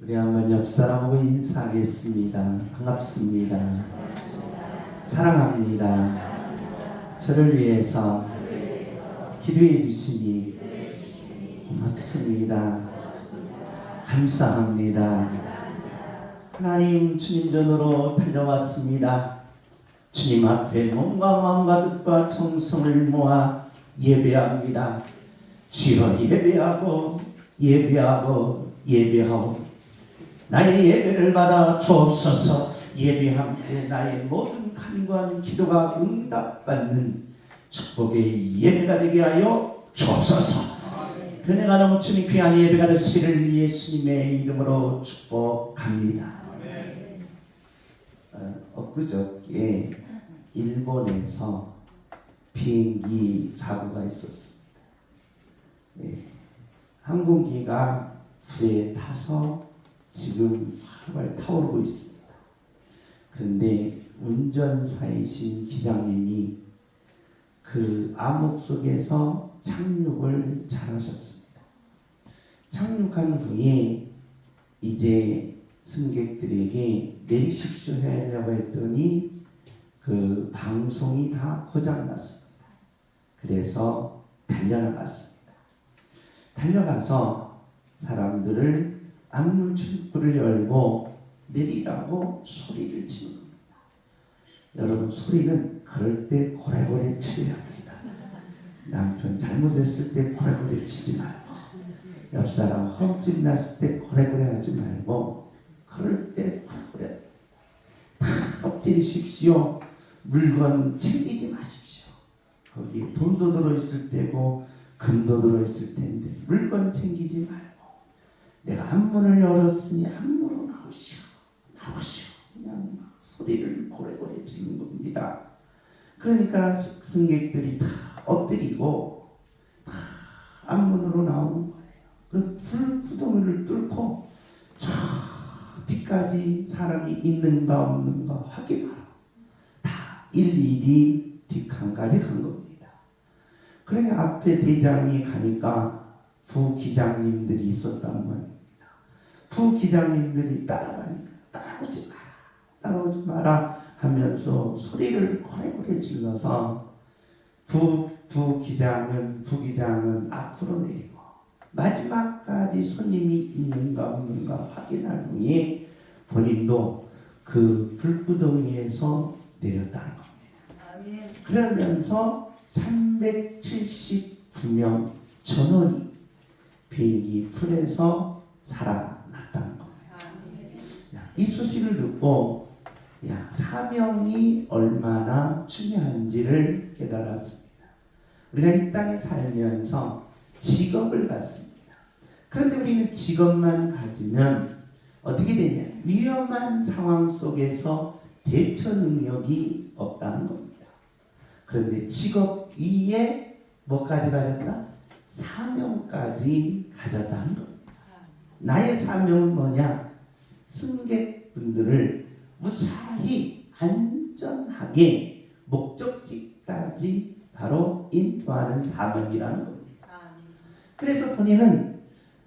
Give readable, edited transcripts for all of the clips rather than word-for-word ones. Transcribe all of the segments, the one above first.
우리 한번 옆 사람하고 인사하겠습니다. 반갑습니다. 사랑합니다. 저를 위해서 기도해 주시니 고맙습니다. 감사합니다. 하나님, 주님 전으로 달려왔습니다. 주님 앞에 몸과 마음과 뜻과 정성을 모아 예배합니다. 주여, 예배하고 예배하고 예배하고 나의 예배를 받아 주옵소서. 예배할 때 나의 모든 간구한 기도가 응답받는 축복의 예배가 되게 하여 주옵소서. 은혜가 넘치는 귀한 예배가 되시기를 예수님의 이름으로 축복합니다. 엊그저께 일본에서 비행기 사고가 있었습니다. 항공기가 불에 타서 지금 활활 타오르고 있습니다. 그런데 운전사이신 기장님이 그 암흑 속에서 착륙을 잘하셨습니다. 착륙한 후에 이제 승객들에게 내리십시오 하려고 했더니 그 방송이 다 고장났습니다. 그래서 달려나갔습니다. 달려가서 사람들을 앞문 출구를 열고 내리라고 소리를 지는 겁니다. 여러분, 소리는 그럴 때 고래고래 쳐야 합니다. 남편 잘못했을 때 고래고래 치지 말고, 옆 사람 험집 났을 때 고래고래 하지 말고, 그럴 때 고래고래 다 엎드리십시오. 물건 챙기지 마십시오. 거기 돈도 들어있을 때고 금도 들어있을 텐데 물건 챙기지 말고, 내가 앞문을 열었으니 앞문으로 나오시오. 나오시오. 그냥 막 소리를 고래고래 지는 겁니다. 그러니까 승객들이 다 엎드리고 다 앞문으로 나오는 거예요. 그 불구덩이를 뚫고 저 뒤까지 사람이 있는가 없는가 확인하러 다 일일이 뒷칸까지 간 겁니다. 그러니까 앞에 대장이 가니까 부기장님들이 있었단 말입니다. 부기장님들이 따라가니까 따라오지 마라, 따라오지 마라 하면서 소리를 고래고래 질러서 부기장은 앞으로 내리고 마지막까지 손님이 있는가 없는가 확인한 후에 본인도 그 불구덩이에서 내렸다는 겁니다. 그러면서 379명 전원이 비행기 풀에서 살아났다는 겁니다. 이 소식을 듣고 사명이 얼마나 중요한지를 깨달았습니다. 우리가 이 땅에 살면서 직업을 갖습니다. 그런데 우리는 직업만 가지면 어떻게 되냐? 위험한 상황 속에서 대처 능력이 없다는 겁니다. 그런데 직업 위에 뭐까지 가졌다? 사명까지 가졌다는 겁니다. 나의 사명은 뭐냐? 승객분들을 무사히 안전하게 목적지까지 바로 인도하는 사명이라는 겁니다. 그래서 본인은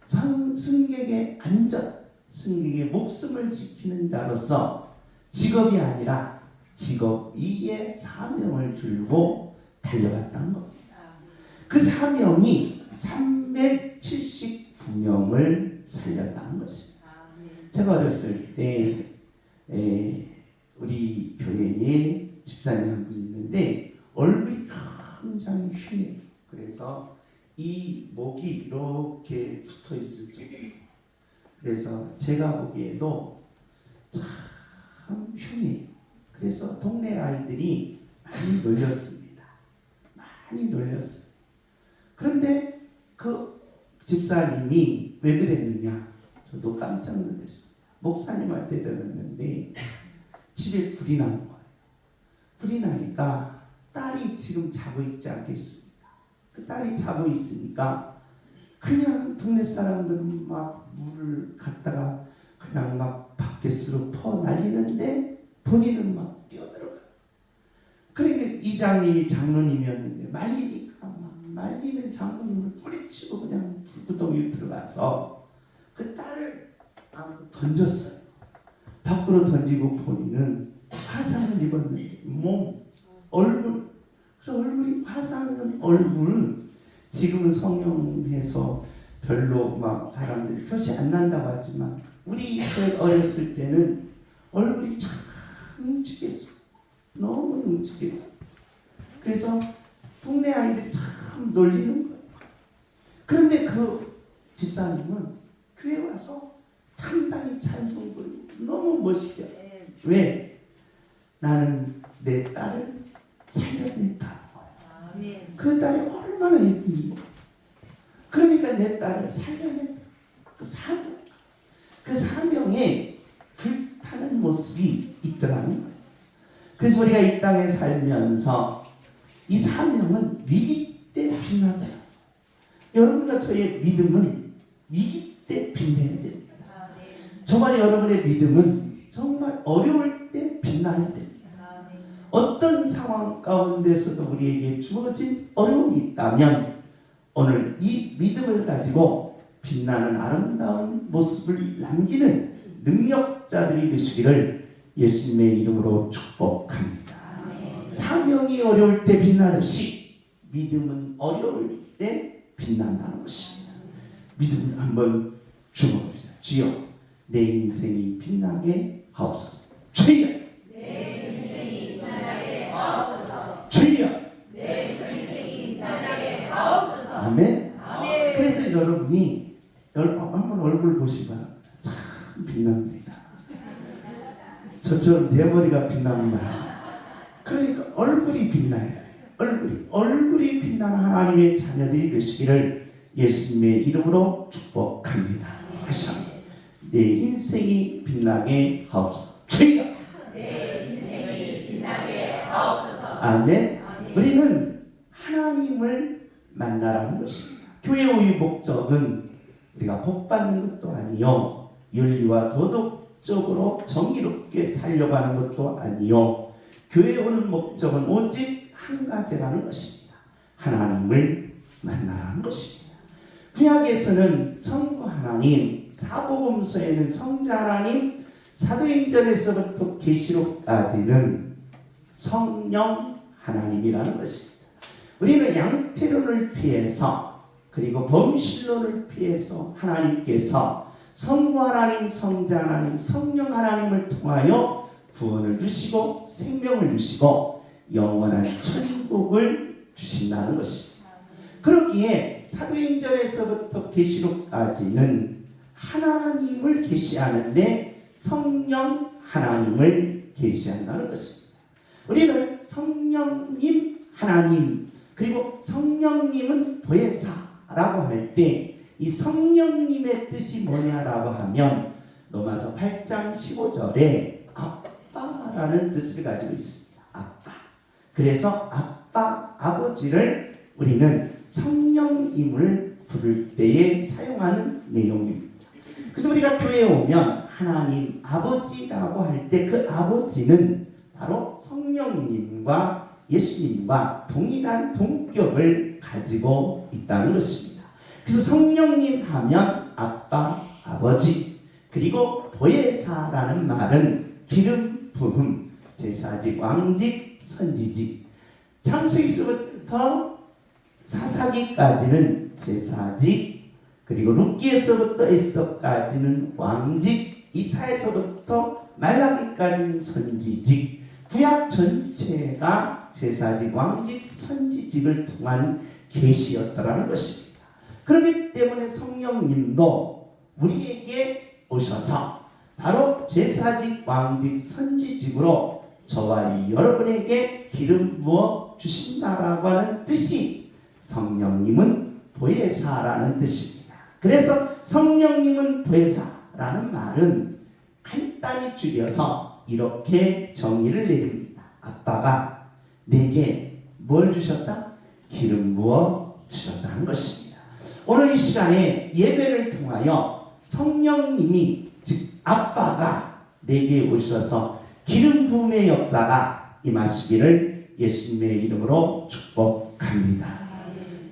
승객의 안전, 승객의 목숨을 지키는 자로서 직업이 아니라 직업 위에 사명을 들고 달려갔다는 겁니다. 그 사명이 379명을 살렸다는 것입니다. 제가 어렸을 때 우리 교회에 집사님 한 분 있는데 얼굴이 굉장히 흉해요. 그래서 이 목이 이렇게 붙어 있을 정도로, 그래서 제가 보기에도 참 흉해요. 그래서 동네 아이들이 많이 놀렸습니다. 많이 놀렸어요. 그런데 그 집사님이 왜 그랬느냐? 저도 깜짝 놀랐습니다. 목사님한테 들었는데 집에 불이 난 거예요. 불이 나니까 딸이 지금 자고 있지 않겠습니까? 그 딸이 자고 있으니까 그냥 동네 사람들은 막 물을 갖다가 그냥 막 바켓으로 퍼 날리는데 본인은 막 뛰어들어가요. 그러니까 이장님이 장로님이었는데 말리니까 막 말리는 장로님을 뿌리치고 그냥 불구덩이에 들어가서 그 딸을 던졌어요. 밖으로 던지고 본인은 화상을 입었는데 얼굴, 그래서 얼굴이 화상은 얼굴을 지금은 성형해서 별로 막 사람들이 표시 안 난다고 하지만 우리 제가 어렸을 때는 얼굴이 참 흉측했어. 너무 흉측했어. 그래서 동네 아이들이 참 놀리는 거예요. 그런데 그 집사님은 교회 와서 당당히 찬송 부르고 너무 멋있게. 왜? 나는 내 딸을 살려냈다는 거예요. 그 딸이 얼마나 예쁜지 몰라. 그러니까 내 딸을 살려냈다. 그 사명에 불타는 모습이 있더라는 거예요. 그래서 우리가 이 땅에 살면서 이 사명은 위기 때 빛나더라. 여러분과 저의 믿음은 위기 때 빛내야 됩니다. 저와 여러분의 믿음은 정말 어려울 때 빛나야 됩니다. 어떤 상황 가운데서도 우리에게 주어진 어려움이 있다면 오늘 이 믿음을 가지고 빛나는 아름다운 모습을 남기는 능력자들이 되시기를 예수님의 이름으로 축복합니다. 사명이 어려울 때 빛나듯이 믿음은 어려울 때 빛난다는 것입니다. 믿음을 한번 주목합시다. 주여 내 인생이 빛나게 하옵소서. 주여 내 인생이 빛나게 하옵소서. 주여 내 인생이 빛나게 하옵소서. 아멘. 아멘. 그래서 여러분이 한번 얼굴 보시기 바랍니다. 참 빛납니다. 저처럼 내 머리가 빛나는 말이에요. 그러니까 얼굴이 빛나요. 얼굴이 빛나는 하나님의 자녀들이 되시기를 예수님의 이름으로 축복합니다. 다시 한번 내 인생이 빛나게 하옵소서. 주여 내 인생이 빛나게 하옵소서. 아멘. 우리는 하나님을 만나라는 것입니다. 교회의 목적은 우리가 복받는 것도 아니요 윤리와 도덕적으로 정의롭게 살려고 하는 것도 아니요 교회에 오는 목적은 오직 한 가지라는 것입니다. 하나님을 만나라는 것입니다. 구약에서는 성부 하나님, 사복음서에는 성자 하나님, 사도행전에서부터 계시록까지는 성령 하나님이라는 것입니다. 우리는 양태론을 피해서 그리고 범실론을 피해서 하나님께서 성부 하나님, 성자 하나님, 성령 하나님을 통하여 구원을 주시고 생명을 주시고 영원한 천국을 주신다는 것입니다. 그렇기에 사도행전에서부터 계시록까지는 하나님을 계시하는데 성령 하나님을 계시한다는 것입니다. 우리는 성령님 하나님 그리고 성령님은 보혜사라고 할 때 이 성령님의 뜻이 뭐냐라고 하면 로마서 8장 15절에 아빠라는 뜻을 가지고 있습니다. 아빠. 그래서 아빠, 아버지를 우리는 성령님을 부를 때에 사용하는 내용입니다. 그래서 우리가 교회에 오면 하나님 아버지라고 할 때 그 아버지는 바로 성령님과 예수님과 동일한 동격을 가지고 있다는 것입니다. 그래서 성령님 하면 아빠, 아버지 그리고 보혜사라는 말은 기름 부음, 제사직, 왕직, 선지직 창세기서부터 사사기까지는 제사직 그리고 룻기에서부터 에스더까지는 왕직 이사에서부터 말라기까지는 선지직 구약 전체가 제사직, 왕직, 선지직을 통한 계시였다라는 것입니다. 그렇기 때문에 성령님도 우리에게 오셔서 바로 제사직, 왕직, 선지직으로 저와 여러분에게 기름 부어 주신다라고 하는 뜻이 성령님은 보혜사라는 뜻입니다. 그래서 성령님은 보혜사라는 말은 간단히 줄여서 이렇게 정의를 내립니다. 아빠가 내게 뭘 주셨다? 기름 부어 주셨다는 것입니다. 오늘 이 시간에 예배를 통하여 성령님이 즉 아빠가 내게 오셔서 기름 부음의 역사가 임하시기를 예수님의 이름으로 축복합니다.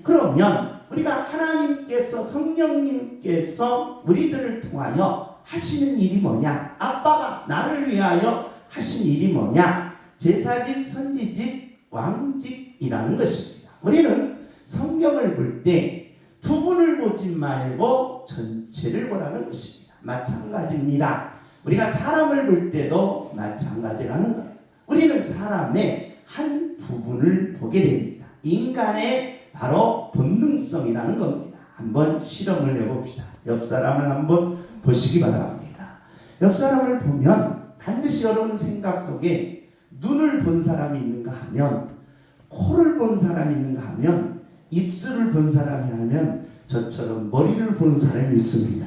그러면 우리가 하나님께서 성령님께서 우리들을 통하여 하시는 일이 뭐냐? 아빠가 나를 위하여 하신 일이 뭐냐? 제사직, 선지직, 왕직이라는 것입니다. 우리는 성경을 볼 때 부분을 보지 말고 전체를 보라는 것입니다. 마찬가지입니다. 우리가 사람을 볼 때도 마찬가지라는 거예요. 우리는 사람의 한 부분을 보게 됩니다. 인간의 바로 본능성이라는 겁니다. 한번 실험을 해봅시다. 옆 사람을 한번 보시기 바랍니다. 옆 사람을 보면 반드시 여러분 생각 속에 눈을 본 사람이 있는가 하면, 코를 본 사람이 있는가 하면, 입술을 본 사람이 하면, 저처럼 머리를 본 사람이 있습니다.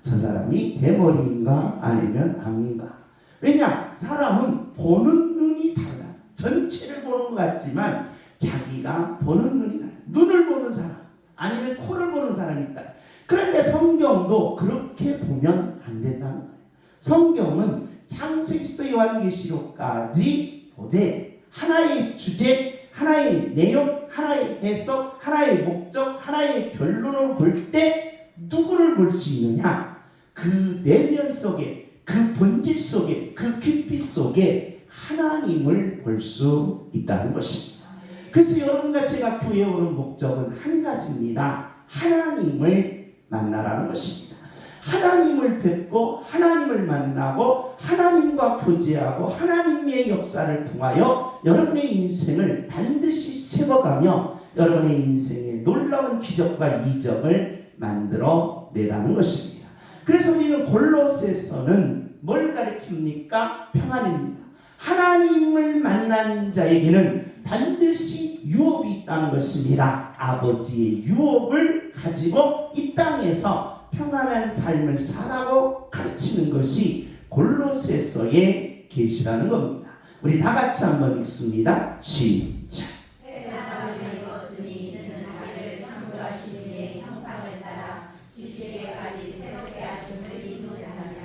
저 사람이 대머리인가 아니면 암인가? 왜냐? 사람은 보는 눈이 달라. 전체를 보는 것 같지만 자기가 보는 눈이 달라. 눈을 보는 사람 아니면 코를 보는 사람이 있다. 그런데 성경도 그렇게 보면 안 된다는 거예요. 성경은 창세기부터 요한계시록까지 보되 하나의 주제, 하나의 내용, 하나의 해석, 하나의 목적, 하나의 결론을 볼 때 누구를 볼 수 있느냐? 그 내면 속에, 그 본질 속에, 그 깊이 속에 하나님을 볼 수 있다는 것입니다. 그래서 여러분과 제가 교회에 오는 목적은 한 가지입니다. 하나님을 만나라는 것입니다. 하나님을 뵙고 하나님을 만나고 하나님과 교제하고 하나님의 역사를 통하여 여러분의 인생을 반드시 세워가며 여러분의 인생에 놀라운 기적과 이적을 만들어 내라는 것입니다. 그래서 우리는 골로새서는 뭘 가리킵니까? 평안입니다. 하나님을 만난 자에게는 반드시 유업이 있다는 것입니다. 아버지의 유업을 가지고 이 땅에서 평안한 삶을 살라고 가르치는 것이 골로새서의 계시라는 겁니다. 우리 다 같이 한번 읽습니다. 시작.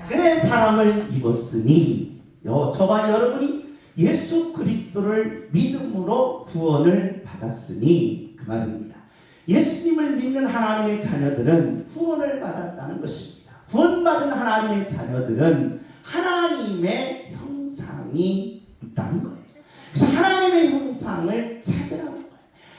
새 사람을 입었으니 저와 여러분이 예수 그리스도를 믿음으로 구원을 받았으니 그 말입니다. 예수님을 믿는 하나님의 자녀들은 구원을 받았다는 것입니다. 구원받은 하나님의 자녀들은 하나님의 형상이 있다는 거예요. 그래서 하나님의 형상을 찾으라는 거예요.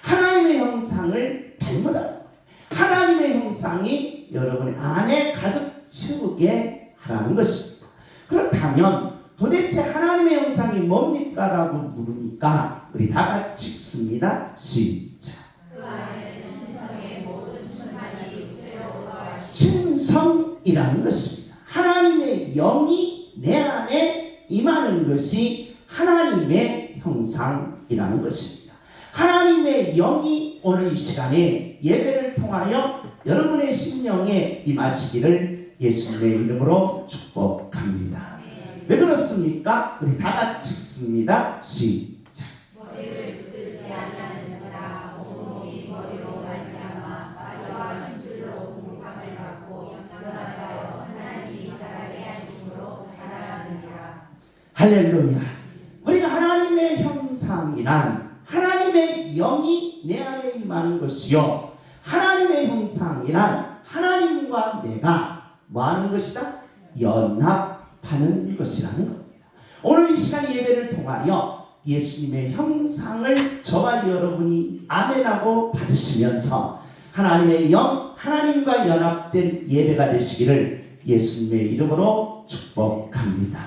하나님의 형상을 닮으라는 거예요. 하나님의 형상이 여러분의 안에 가득 채우게 하라는 것입니다. 그렇다면 도대체 하나님의 형상이 뭡니까? 라고 물으니까 우리 다 같이 읽습니다. 시작. 그 안에는 신성의 모든 충만이 육체로 신성이라는 것입니다. 하나님의 영이 내 안에 임하는 것이 하나님의 형상이라는 것입니다. 하나님의 영이 오늘 이 시간에 예배를 통하여 여러분의 심령에 임하시기를 예수님의 이름으로 축복합니다. 왜 그렇습니까? 우리 다 같이 읽습니다. 시작. 머리를 붙들지 아니하는 자라 온몸이 머리로 말미암아 빠져와 힘줄로 공급함을 받고 연락하여 하나님이 자라게 하심으로 자라느니라. 할렐루야. 우리가 하나님의 형상이란 하나님의 영이 내 안에 임하는 것이요, 하나님의 형상이란 하나님과 내가 뭐하는 것이다? 연합하는 것이라는 겁니다. 오늘 이 시간 예배를 통하여 예수님의 형상을 저와 여러분이 아멘하고 받으시면서 하나님의 영, 하나님과 연합된 예배가 되시기를 예수님의 이름으로 축복합니다.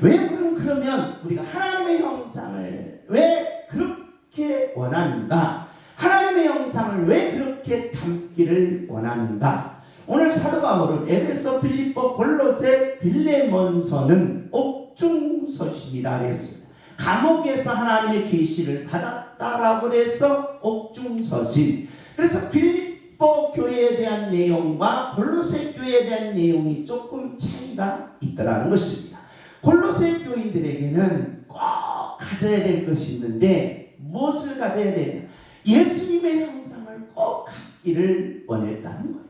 왜 그러면 우리가 하나님의 형상을 왜 그렇게 원하는가? 하나님의 형상을 왜 그렇게 담기를 원하는가? 오늘 사도 바울은 에베소, 빌립보, 골로새, 빌레몬서는 옥중서신이라 했습니다. 감옥에서 하나님의 계시를 받았다라고 해서 옥중서신. 그래서 빌립보 교회에 대한 내용과 골로새 교회에 대한 내용이 조금 차이가 있다라는 것입니다. 골로새 교인들에게는 꼭 가져야 될 것이 있는데 무엇을 가져야 되냐? 예수님의 형상을 꼭 갖기를 원했다는 거예요.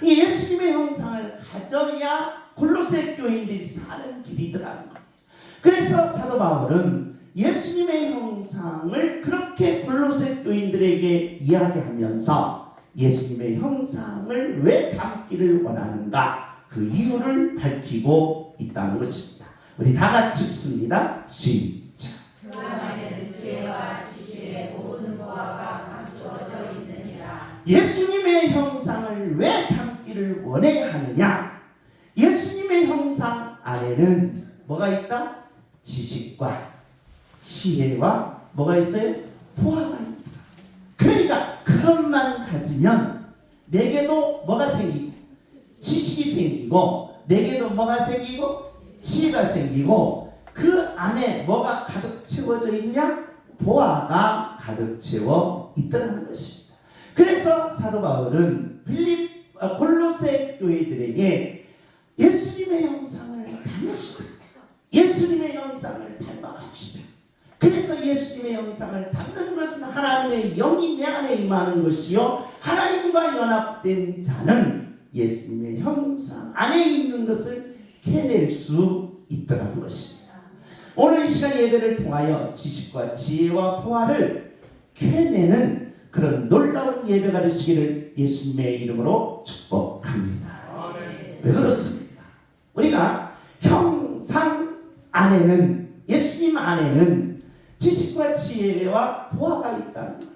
예수님의 형상을 가져야 골로새 교인들이 사는 길이더라는 거예요. 그래서 사도 바울은 예수님의 형상을 그렇게 골로새 교인들에게 이야기하면서 예수님의 형상을 왜 담기를 원하는가? 그 이유를 밝히고 있다는 것입니다. 우리 다 같이 읽습니다. 시작. 그 안에는 지혜와 지식의 모든 보화가 감추어져 있느니라. 예수님의 형상을 왜 담기를 원해야 하느냐? 예수님의 형상 안에는 뭐가 있다? 지식과 지혜와 뭐가 있어요? 보화가 있다. 그러니까 그것만 가지면 내게도 뭐가 생기고 지식이 생기고 내게도 뭐가 생기고 지혜가 생기고 그 안에 뭐가 가득 채워져 있냐? 보화가 가득 채워 있더라는 것입니다. 그래서 사도 바울은 골로새 교회들에게 예수님의 형상을 닮읍시다. 예수님의 형상을 닮아갑시다. 그래서 예수님의 형상을 닮는 것은 하나님의 영이 내 안에 임하는 것이요 하나님과 연합된 자는 예수님의 형상 안에 있는 것을 캐낼 수 있더라는 것입니다. 오늘 이 시간 예배를 통하여 지식과 지혜와 보화를 캐내는 그런 놀라운 예배가 되시기를 예수님의 이름으로 축복합니다. 왜 그렇습니까? 우리가 형상 안에는 예수님 안에는 지식과 지혜와 보화가 있다는 거예요.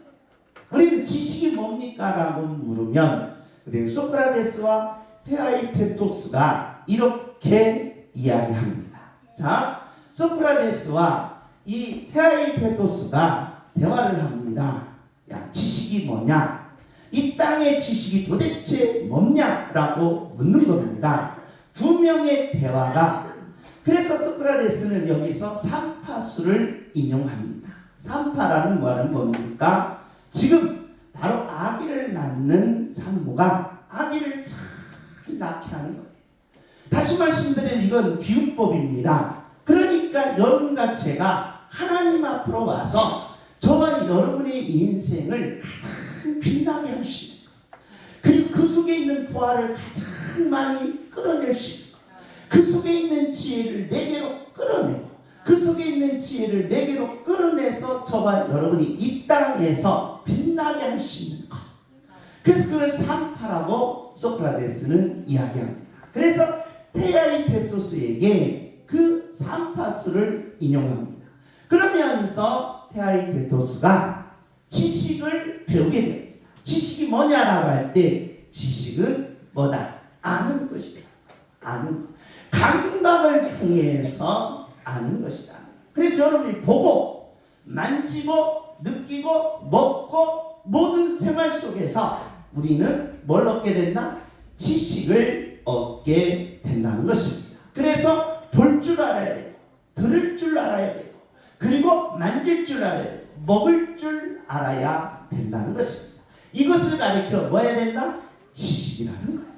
우리는 지식이 뭡니까? 라고 물으면 우리 소크라테스와 테아이테토스가 이렇게 이야기합니다. 자, 소크라테스와 이 테아이테토스가 대화를 합니다. 야, 지식이 뭐냐? 이 땅의 지식이 도대체 뭐냐라고 묻는 겁니다. 두 명의 대화가. 그래서 소크라테스는 여기서 삼파수를 인용합니다. 삼파라는 말은 뭡니까? 지금 바로 아기를 낳는 산모가 아기를 잘 낳게 하는 거예요. 다시 말씀드리면 이건 비유법입니다. 그러니까 여러분과 제가 하나님 앞으로 와서 저와 여러분의 인생을 가장 빛나게 할 수 있는 것, 그리고 그 속에 있는 보화를 가장 많이 끌어낼 수 있는 것, 그 속에 있는 지혜를 내게로 끌어내고 그 속에 있는 지혜를 내게로 끌어내서 저와 여러분이 이 땅에서 빛나게 할 수 있는 것, 그래서 그걸 삼파라고 소크라테스는 이야기합니다. 그래서 테아이테토스에게 그 삼파수를 인용합니다. 그러면서 테아이테토스가 지식을 배우게 됩니다. 지식이 뭐냐라고 할 때 지식은 뭐다? 아는 것이다. 아는 것. 감각을 통해서 아는 것이다. 그래서 여러분이 보고 만지고 느끼고 먹고 모든 생활 속에서 우리는 뭘 얻게 된다? 지식을 얻게 된다는 것입니다. 그래서 볼 줄 알아야 되고 들을 줄 알아야 되고 그리고 만질 줄 알아야 되고 먹을 줄 알아야 된다는 것입니다. 이것을 가리켜 뭐 해야 된다? 지식이라는 거예요.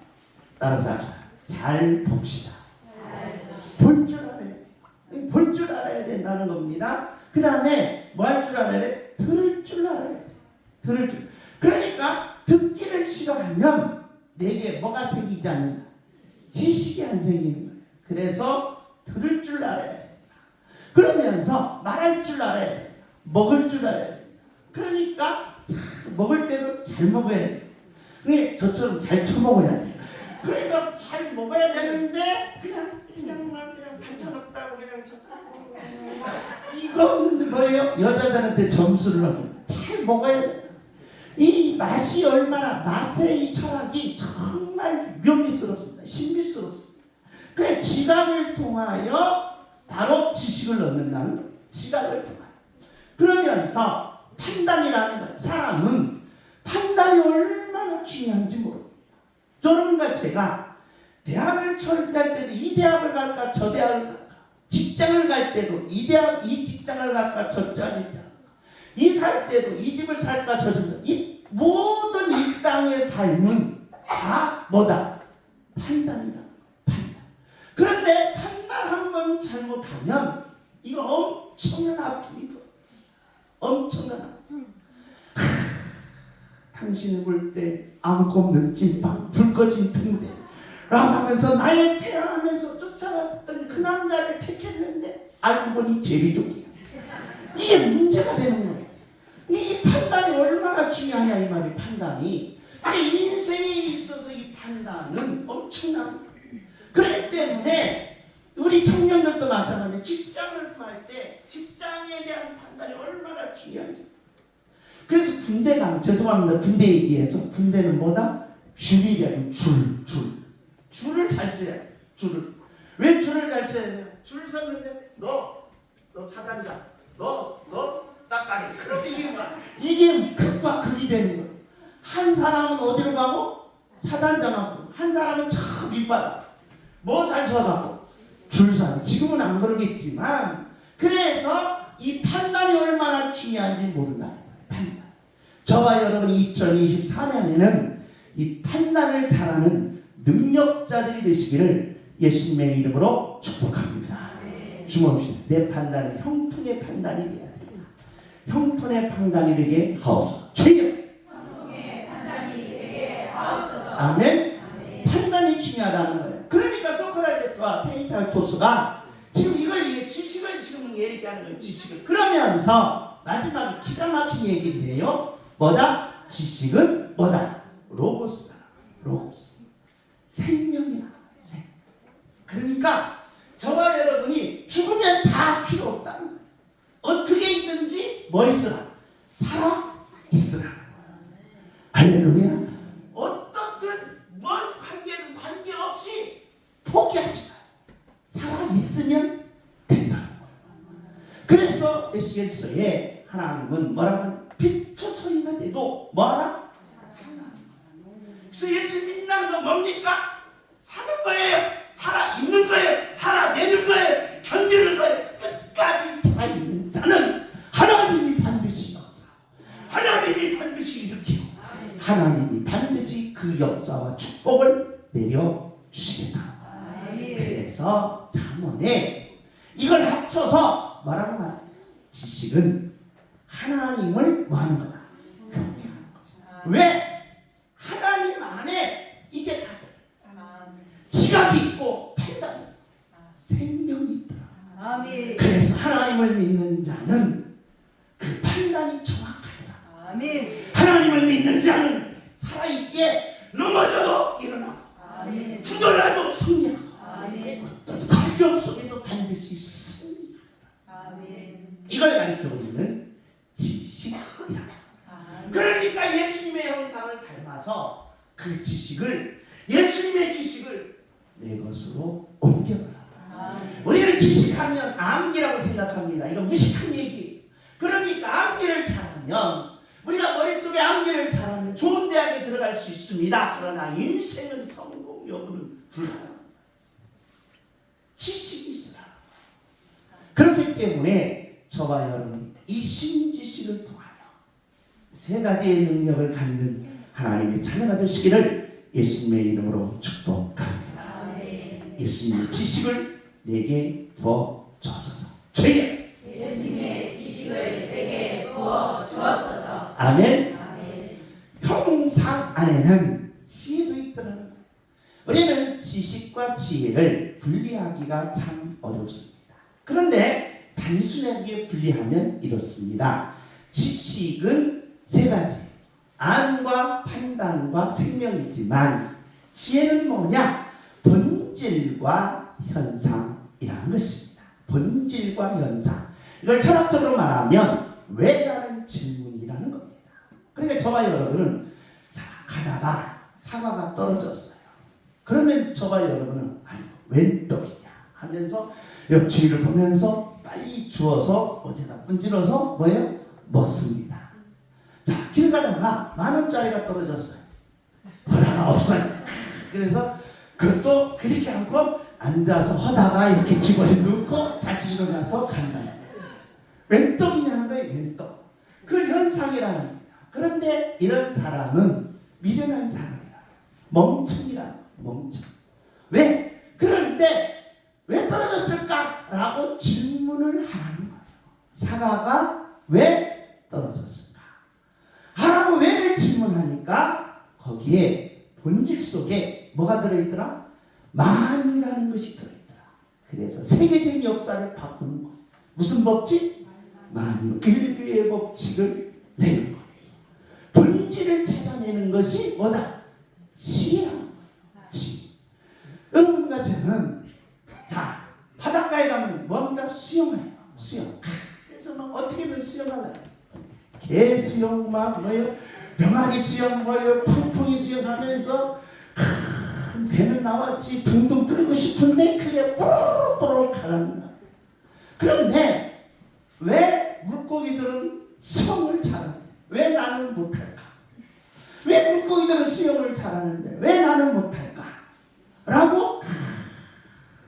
따라서 잘 봅시다. 볼 줄 알아야 돼요. 볼 줄 알아야 된다는 겁니다. 그 다음에 뭐 할 줄 알아야 돼? 들을 줄 알아야 돼. 들을 줄. 그러니까 듣기를 싫어하면 내게 뭐가 생기지 않는다? 지식이 안 생기는 거예요. 그래서 들을 줄 알아야 된다. 그러면서 말할 줄 알아야 된다. 먹을 줄 알아야 된다. 그러니까 먹을 때도 잘 먹어야 돼요. 그러니까 저처럼 잘 처먹어야 돼요. 그러니까 잘 먹어야 되는데 그냥 반찬 없다고 그냥 이건 뭐예요? 여자들한테 점수를 넣는 잘 먹어야 된다. 이 맛이 얼마나 맛의 이 철학이 정말 묘미스럽습니다. 신비스럽습니다. 그래 지각을 통하여 바로 지식을 얻는다는 거예요. 지각을 통하여. 그러면서 판단이라는 거예요. 사람은 판단이 얼마나 중요한지 모릅니다. 여러분과 제가 대학을 졸업할 때도 이 대학을 갈까 저 대학을 갈까, 직장을 갈 때도 이 대학 이 직장을 갈까 저 대학을 갈까, 이 살 때도 이 집을 살까 저 집을, 이 모든 이 땅의 삶은 다 뭐다? 판단이다. 판단. 그런데 판단 한번 잘못하면 이거 엄청난 아픔이 들어요. 엄청난 아픔. 당신을 볼 때 아무것도 없는 찐빵, 불 꺼진 등대 라고 하면서 나의 태어나면서 쫓아왔던 그 남자를 택했는데 알고 보니 제비족이야. 이게 문제가 되는 거예요. 이 판단이 얼마나 중요하냐 이 말이. 판단이 인생에 있어서 이 판단은 엄청난 거예요. 그렇기 때문에 우리 청년들도 마찬가지로 직장을 구할 때 직장에 대한 판단이 얼마나 중요한지. 그래서 군대가, 죄송합니다, 군대 얘기해서, 군대는 뭐다? 줄이래요. 줄을 잘 써야 돼. 줄을. 왜 줄을 잘 써야 돼요? 줄 섰는데 너 사단장, 너 딱가리. 그러면 이게 뭐야? 이게 극과 극이 되는 거예요. 한 사람은 어디로 가고? 사단장하고. 한 사람은 저 밑바닥. 뭐 잘 서가고? 줄 서고. 지금은 안 그러겠지만, 그래서 이 판단이 얼마나 중요한지 모른다. 판단. 저와 여러분이 2024년에는 이 판단을 잘하는 능력자들이 되시기를 예수님의 이름으로 축복합니다. 주목합시다. 내 판단은 형통의 판단이 되어야 된다. 형통의 판단이 되게 하옵소서. 주여. 아멘. 판단이 중요하다는 거예요. 그러니까 소크라테스와 테이타토스가 지금 이걸 지식을 지금 얘기하는 거예요. 지식을. 그러면서 마지막에 기가 막힌 얘기를 해요. 뭐다? 지식은 뭐다? 로고스다. 로고스. 생명이라는 거예요. 생명. 그러니까 저와 여러분이 죽으면 다 필요 없다는 거예요. 어떻게 있든지 뭐 있으라? 살아 있으라. 할렐루야. 어떻든 뭔 관계없이 포기하지 마. 살아 있으면 된다는 거예요. 그래서 에스겔서에 하나님은 뭐라고 하냐? 빛의 소리가 돼도 뭐하라? 살아나는 거예요. 그래서 예수 믿는 거 뭡니까? 사는 거예요. 살아 있는 거예요. 살아내는 거예요. 견디는 거예요. 끝까지 살아있는 자는 하나님이 반드시 역사, 하나님이 반드시 일으키고, 하나님이 반드시 그 역사와 축복을 내려주시겠다는 거예요. 그래서 잠언에 이걸 합쳐서 뭐라고 말하냐? 지식은 하나님을 뭐하는 거다? 경외하는 거죠. 왜? 하나님 안에 이게 다 들어요. 지각이 있고 판단이 있고 생명이 있더라. 그래서 하나님을 믿는 자는 그 판단이 정확하더라. 하나님을 믿는 자는 살아있게 넘어져도 일어나고 두더라도 승리하고 어떤 갈경 속에도 반드시 승리하더라. 이걸 가르쳐주는 지식이라. 그러니까 예수님의 형상을 닮아서 그 지식을, 예수님의 지식을 내 것으로 옮겨가라. 우리는 지식하면 암기라고 생각합니다. 이거 무식한 얘기예요. 그러니까 암기를 잘하면, 우리가 머릿속에 암기를 잘하면 좋은 대학에 들어갈 수 있습니다. 그러나 인생은 성공 여부는 불가능합니다. 지식이 있어라. 그렇기 때문에 저와 여러분이 이 신지식을 통하여 세 가지의 능력을 갖는 하나님의 자녀가 되시기를 예수님의 이름으로 축복합니다. 예수님의 지식을 내게 부어 주옵소서. 주여. 예수님의 지식을 내게 부어 주옵소서. 아멘. 형상 안에는 지혜도 있더라는 거예요. 우리는 지식과 지혜를 분리하기가 참 어렵습니다. 그런데 단순하게 분리하면 이렇습니다. 지식은 세 가지, 안과 판단과 생명이지만 지혜는 뭐냐? 본질과 현상이라는 것입니다. 본질과 현상. 이걸 철학적으로 말하면 왜라는 질문이라는 겁니다. 그러니까 저와 여러분은 가다가 사과가 떨어졌어요. 그러면 저와 여러분은 웬 떡이냐 하면서 옆주위를 보면서 빨리 주워서 어디다 분질러서 뭐예요? 먹습니다. 자, 길 가다가 10,000원짜리가 떨어졌어요. 허다가 없어요. 그래서 그것도 그렇게 않고 앉아서 허다가 이렇게 집어넣고 다시 일어나서 간다는 거예요. 웬 떡이냐는 거예요. 웬 떡. 그 현상이라는 겁니다. 그런데 이런 사람은 미련한 사람이라, 멍청이라는 거예요. 멍청. 왜? 그런데 왜 떨어졌을까? 라고 질문을 하라는 거예요. 사과가 왜 떨어졌을까? 하라고 왜를 질문하니까 거기에 본질 속에 뭐가 들어있더라? 만유라는 것이 들어있더라. 그래서 세계적인 역사를 바꾸는 거. 무슨 법칙? 만유. 인류의 법칙을 내는 거예요. 본질을 찾아내는 것이 뭐다? 지혜라는 거예요. 지혜. 여러분과 저는 수영 막 뭐요 병아리 수영 뭐요 풍풍이 수영하면서 큰 배는 나왔지 둥둥 뜨고 싶은데 그게 뽀로뽀로 가라앉는다. 그런데 왜 물고기들은 수영을 잘하는데 왜 나는 못할까? 왜 물고기들은 수영을 잘하는데 왜 나는 못할까? 라고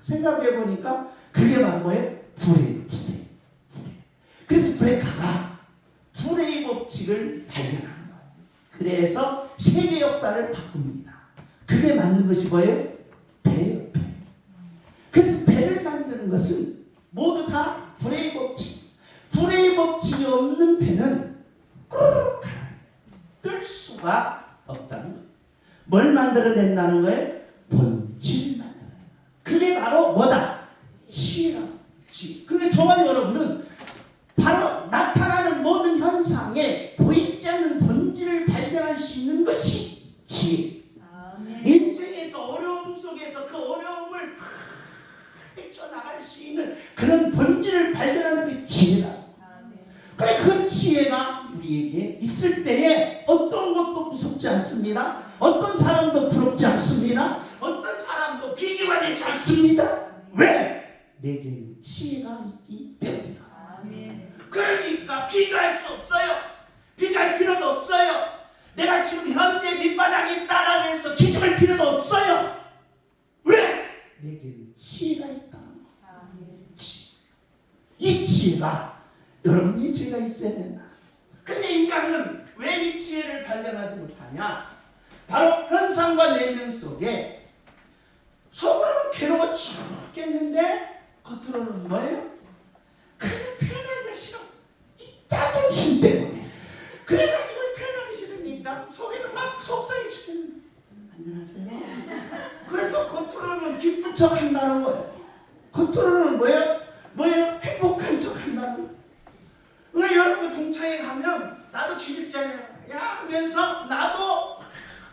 생각해 보니까 그게 바로 뭐예요? 불의. 그래서 브레카가 불의 법칙을 발견하는 거예요. 그래서 세계 역사를 바꿉니다. 그게 만든 것이 뭐예요? 배예요, 배. 그래서 배를 만드는 것은 모두 다 불의 법칙. 불의 법칙이 없는 배는 꾸르륵 가라앉아요. 뜰 수가 없다는 거예요. 뭘 만들어낸다는 거예요? 본질을 만들어낸다. 그게 바로 뭐다? 지혜라. 지혜. 그러니까 저와 여러분은 바로 나타나는 모든 현상에 보이지 않는 본질을 발견할 수 있는 것이 지혜. 인생에서 어려움 속에서 그 어려움을 헤쳐나갈 수 있는 그런 본질을 발견하는 게 지혜다. 그래 그 지혜가 우리에게 있을 때에 어떤 것도 무섭지 않습니다. 어떤 사람도 부럽지 않습니다. 어떤 사람도 비교가 되지 않습니다. 왜? 내게는 지혜가 있기 때문이다. 그러니까 비교할 수 없어요. 비교할 필요도 없어요. 내가 지금 현재 밑바닥에 있다라고 해서 기죽을 필요도 없어요. 왜? 내게는 지혜가 있다는 거. 이 지혜가 여러분이 지혜가 있어야 된다. 근데 인간은 왜 이 지혜를 발견하지 못하냐? 바로 현상과 내면 속에 속으로는 괴로워 죽겠는데 겉으로는 뭐예요? 그래 표현하기가 싫어. 이 자존심 때문에. 그래가지고 표현하기 싫으니까 속에는 막 속상해 죽겠는데 안녕하세요. 그래서 겉으로는 기쁜 척 한다는 거예요. 겉으로는 뭐예요? 행복한 척 한다는 거예요. 우리 여러분 동창회 가면 나도 기죽잖아요. 야 하면서 나도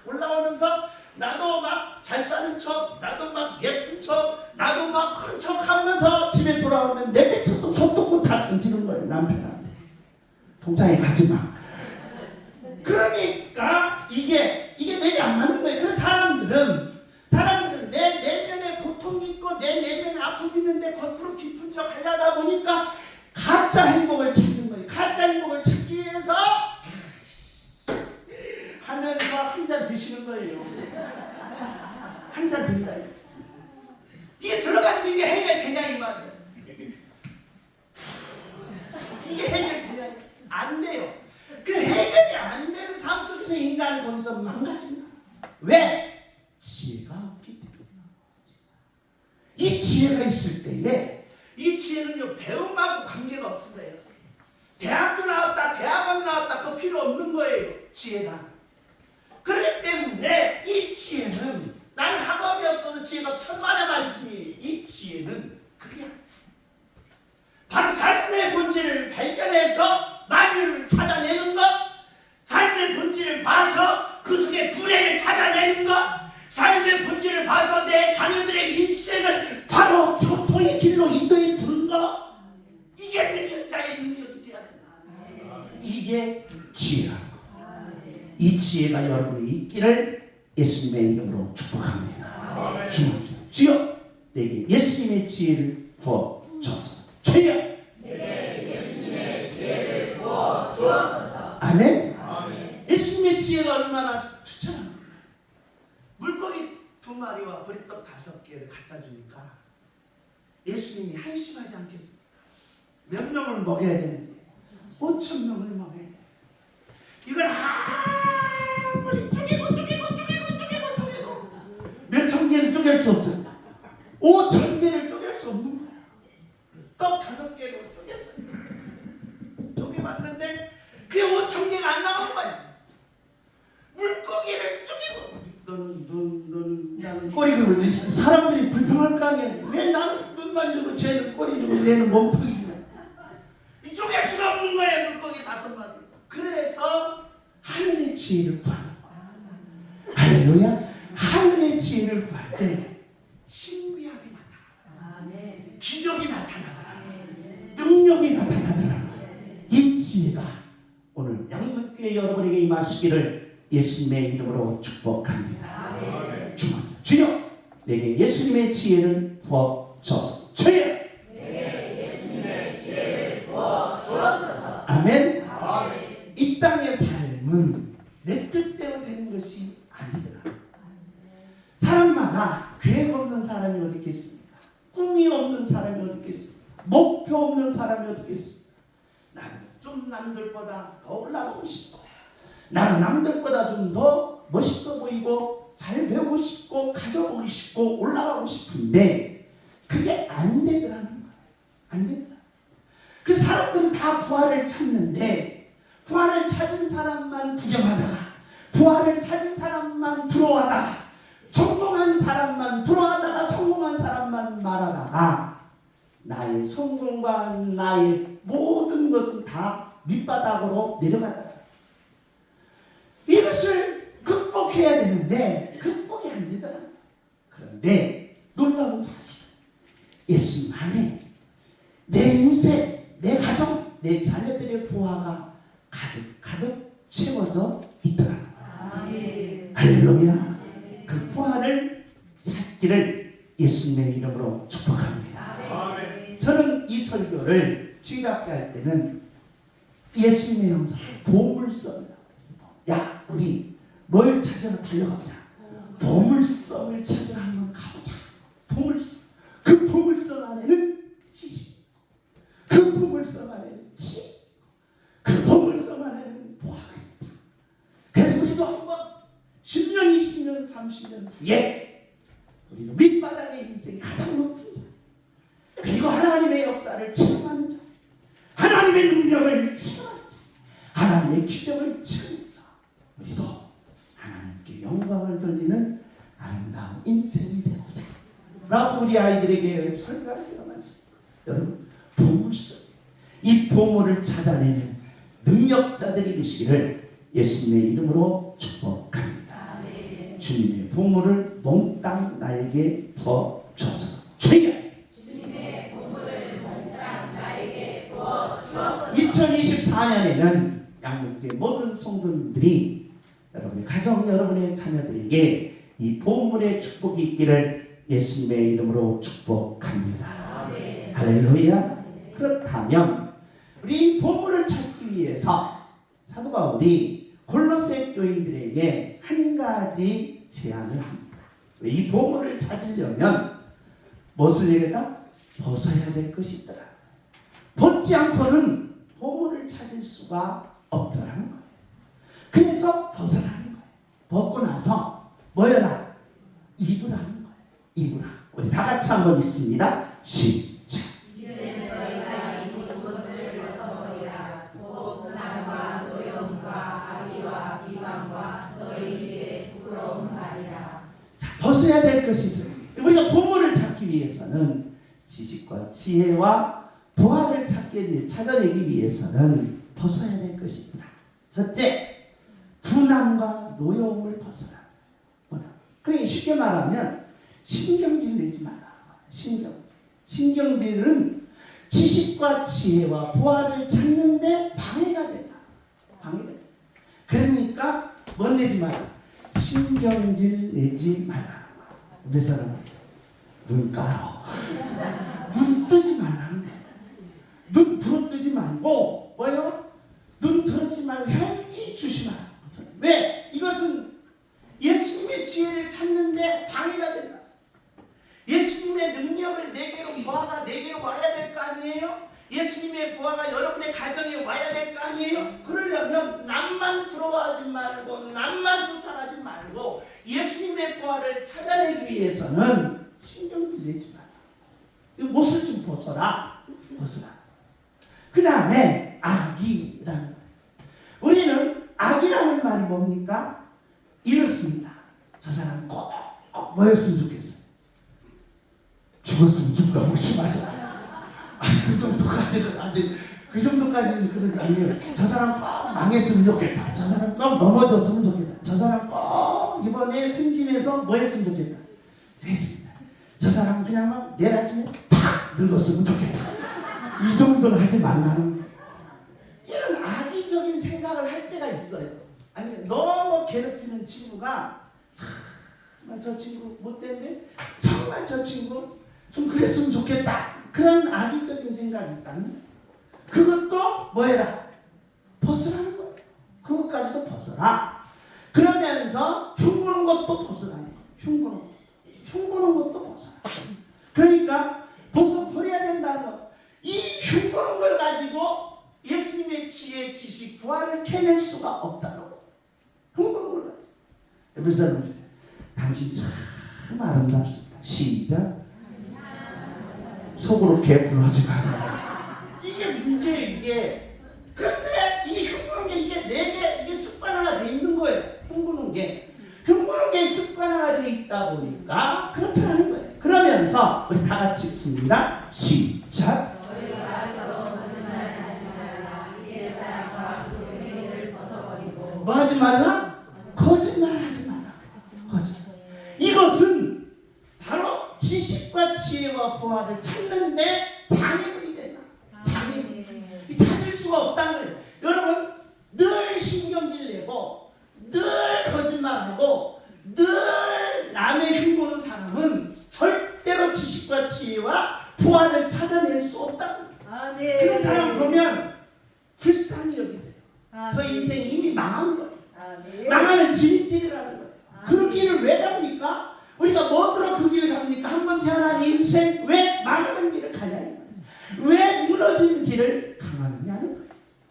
올라오면서 나도 막 잘 사는 척, 나도 막 예쁜 척, 나도 막 큰 척 하면서 집에 돌아오면 내 밑으로 손톱고 다 던지는 거예요. 남편한테. 동창회 가지 마. 그러니까 이게 내게 안 맞는 거예요. 그래서 사람들은 내 내면에 고통이 있고 내 내면에 아픔이 있는데 겉으로 깊은 척 하려다 보니까 가짜 행복을 찾는 거예요. 가짜 행복을 찾기 위해서 하면서 한 잔 드시는 거예요. 한 잔 든다. 이게 들어가지고 이게 해결되냐 이 말이에요. 이게 해결되냐? 안 돼요. 그 해결이 안 되는 삶 속에서 인간은 거기서 망가진다. 왜? 지혜가 없기 때문이다. 이 지혜가 있을 때에 이 지혜는요 배움하고 관계가 없습니다. 대학교 나왔다 대학원 나왔다 그거 필요 없는 거예요. 지혜가. 그렇기 때문에 이 지혜는 난 학업이 없어서 지혜가 천만의 말씀이에요. 이 지혜는 그게 바로 삶의 본질을 발견해서 만유를 찾아내는 것, 삶의 본질을 봐서 그 속에 불의를 찾아내는 것, 삶의 본질을 봐서 내 자녀들의 인생을 바로 소통의 길로 인도해 주는 것, 이게 능력자의 능력이 되어야 된다. 이게 지혜라고. 이 지혜가 여러분이 있기를 예수님의 이름으로 축복합니다. 주님, 주여 내게 예수님의 지혜를 부어 주옵소서. 주여 내게 예수님의 지혜를 부어 주옵소서. 아멘. 예수님의 지혜가 얼마나 추천합니까? 물고기 2마리와 보리떡 5개를 갖다 주니까 예수님이 한심하지 않겠습니까? 몇 명을 먹여야 되는데 5,000명을 먹여야 돼. 이걸 아무리 쪼개고 몇천 개를 쪼갤 수 없어요. 5,000개를 쪼갤 수 없는 거야. 떡 5개로 쪼갰어요. 쪼개봤는데 그게 5,000개가 안 나온 거야. 물고기를 쪼개고 너는 나는 꼬리 주고 사람들이 불평할 거 아니야. 왜 나는 눈만 주고 쟤는 꼬리 주고 얘는 몸통이냐. 쪼갤 수가 없는 거야. 물고기 5마리. 그래서 하늘의 지혜를 구하는 거야. 할렐루야. 하늘의 지혜를 구할 때 신비함이 나타나더라. 기적이 나타나더라. 능력이 나타나더라. 이 지혜가 오늘 양문 충만하시기를 예수님의 이름으로 축복합니다. 주여 내게 예수님의 지혜를 부어주소서. 주여 내게 예수님의 지혜를 부어주소서. 아멘. 이 땅의 삶은 내 뜻대로 되는 것이 아니더라. 사람마다 계획 없는 사람이 어디 있겠습니까? 꿈이 없는 사람이 어디 있겠습니까? 목표 없는 사람이 어디 있겠습니까? 나는 좀 남들보다 더 올라가고 싶고, 나는 남들보다 좀 더 멋있어 보이고 잘 배우고 싶고 가져보고 싶고 올라가고 싶은데 그게 안 되더라는 거예요. 안 되더라. 그 사람들은 다 부활을 찾는데 부활을 찾은 사람만 구경하다가, 부활을 찾은 사람만 부러워하다가, 성공한 사람만 부러워하다가 성공한 사람만 말하다가 나의 성공과 나의 모든 것은 다 밑바닥으로 내려가더라. 이것을 극복해야 되는데 극복이 안 되더라. 그런데 놀라운 사실은 예수님 안에 내 인생, 내 가정, 내 자녀들의 보화가 가득 채워져 있더라. 할렐루야. 그 보화를 찾기를 예수님의 이름으로 축복합니다. 저는 이 설교를 주일학교 할 때는 예수님의 형상 보물섬이라고 했어요. 야, 우리 뭘 찾으러 달려가보자. 보물섬을 찾으러 한번 가보자. 보물섬. 그 보물섬 안에는 지식, 그 보물섬 안에는 지혜, 그 보물섬 안에는 보화가 있다. 그래서 우리도 한번 10년, 20년, 30년 후에 우리도 밑바닥의 인생이 가장 높은 자, 그리고 하나님의 역사를 체험하는 자, 하나님의 능력을 체험하는 자, 하나님의 기적을 체험해서 우리도 하나님께 영광을 돌리는 아름다운 인생이 되고자 라고 우리 아이들에게 설교할 때가 많습니다. 여러분, 보물섬, 이 보물을 찾아내는 능력자들이 되시기를 예수님의 이름으로 축복합니다. 주님의 보물을 몽땅 나에게 부어주옵소서. 주여! 주님의 보물을 몽땅 나에게 부어주옵소서. 2024년에는 양육교회 모든 성도님들이 여러분의 가정, 여러분의 자녀들에게 이 보물의 축복이 있기를 예수님의 이름으로 축복합니다. 할렐루야. 그렇다면 우리 보물을 찾기 위해서 사도 바울이 골로새 교인들에게 한 가지 제안을 합니다. 이 보물을 찾으려면 무엇을 얘기했다? 벗어야 될 것이 있더라. 벗지 않고는 보물을 찾을 수가 없더라는 거예요. 그래서 벗으라는 거예요. 벗고 나서 뭐여라? 입으라는 거예요. 입으라. 우리 다 같이 한번 읽습니다. 시작. 이제는 너희가 입은 것을 벗어버리라. 곧 분함과 노염과 악의와 비방과 너희에게 부끄러운 말이라. 자, 벗어야 될 것이 있어요. 우리가 보물을 찾기 위해서는 지식과 지혜와 보화를 찾아내기 위해서는 벗어야 될 것이 있다. 첫째, 분함과 노여움을 벗어라. 그러니까 쉽게 말하면 신경질 내지 말라. 신경질은 지식과 지혜와 보화를 찾는데 방해가 된다. 그러니까 뭔 내지 마라. 신경질 내지 말라. 몇 사람은 눈 깔어. 눈 뜨지 말라는 거야. 눈 부러뜨지 말고 뭐요? 눈 들었지 말고 혈기 주시라. 왜? 이것은 예수님의 지혜를 찾는데 방해가 된다. 예수님의 능력을 내게로, 보화가 내게로 와야 될 거 아니에요? 예수님의 보화가 여러분의 가정에 와야 될 거 아니에요? 그러려면 남만 들어와지 말고 남만 쫓아가지 말고 예수님의 보화를 찾아내기 위해서는 신경질 내지 마라. 이 못을 좀 벗어라. 그 다음에 악이라는 거예요. 우리는 악이라는 말이 뭡니까? 이렇습니다. 저 사람 꼭 뭐였으면 좋겠어요? 죽었으면 좀 너무 심하죠. 그 정도까지는 아직 그 정도까지는 그런 게 아니에요. 저 사람 꼭 망했으면 좋겠다. 저 사람 꼭 넘어졌으면 좋겠다. 저 사람 꼭 이번에 승진해서 뭐 했으면 좋겠다. 됐습니다. 저 사람 그냥 막 내일 아침에 탁 늙었으면 좋겠다. 이 정도는 하지 말라는 이런 악의적인 생각을 할 때가 있어요. 아니 괴롭히는 친구가 정말 저 친구 못된데 정말 저 친구 좀 그랬으면 좋겠다. 그런 악의적인 생각이 있다는 거예요. 그것도 뭐해라? 벗으라는 거예요. 그것까지도 벗어라. 그러면서 흉보는 것도 벗으라는 거예요. 흉보는 것도 벗어라. 그러니까 벗어버려야 된다는 거예요. 이 흉보는 걸 가지고 예수님의 지혜, 지식, 부활을 캐낼 수가 없다는 거예요. 흉보는 걸 가지고. 옆에 사람, 당신 참 아름답습니다. 시작. 속으로 개뿔하지 마세요. 이게 문제예요, 이게. 그런데 이게 흉보는 게 이게 습관화가 돼 있는 거예요. 흉보는 게 습관화가 돼 있다 보니까 그렇다는 거예요. 그러면서 우리 다 같이 읽습니다. 시작. 뭐 하지 말라? 거짓말 하지 말라. 거짓말. 이것은 바로 지식과 지혜와 보화를 찾는데 장애물이 된다. 장애물. 찾을 수가 없다는 거예요. 여러분, 늘 신경질 내고 늘 거짓말하고 늘 남의 흉보는 사람은 절대로 지식과 지혜와 보화를 찾아낼 수 없다는 거예요. 그런 사람 보면 불쌍히 여기세요. 저 인생이 이미 망한 거예요. 망하는 지름길이라는 거예요. 그 길을 왜 갑니까? 우리가 뭐들어 그 길을 갑니까? 한번 태어난 인생 왜 망하는 길을 가냐는 거예요. 왜 무너지는 길을 강하느냐는 거예요.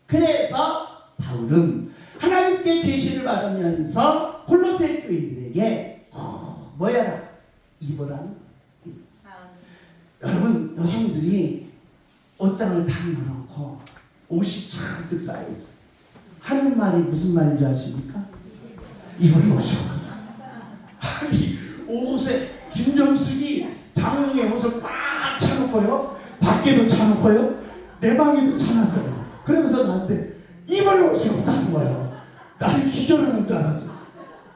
그래서 바울은 하나님께 계시를 받으면서 골로새 교인들에게 뭐야? 입으라는 거예요. 여러분, 여성들이 옷장을 다 열어놓고 옷이 잔뜩 쌓여있어요. 하는 말이 무슨 말인 줄 아십니까? 입을 옷이 없구나. 아니, 옷에 김정숙이 장롱에 옷을 꽉 차놓고요, 밖에도 차놓고요, 내 방에도 차놨어요. 그러면서 나한테 입을 옷이 없다는 거예요. 나는 기절하는 줄 알았어요.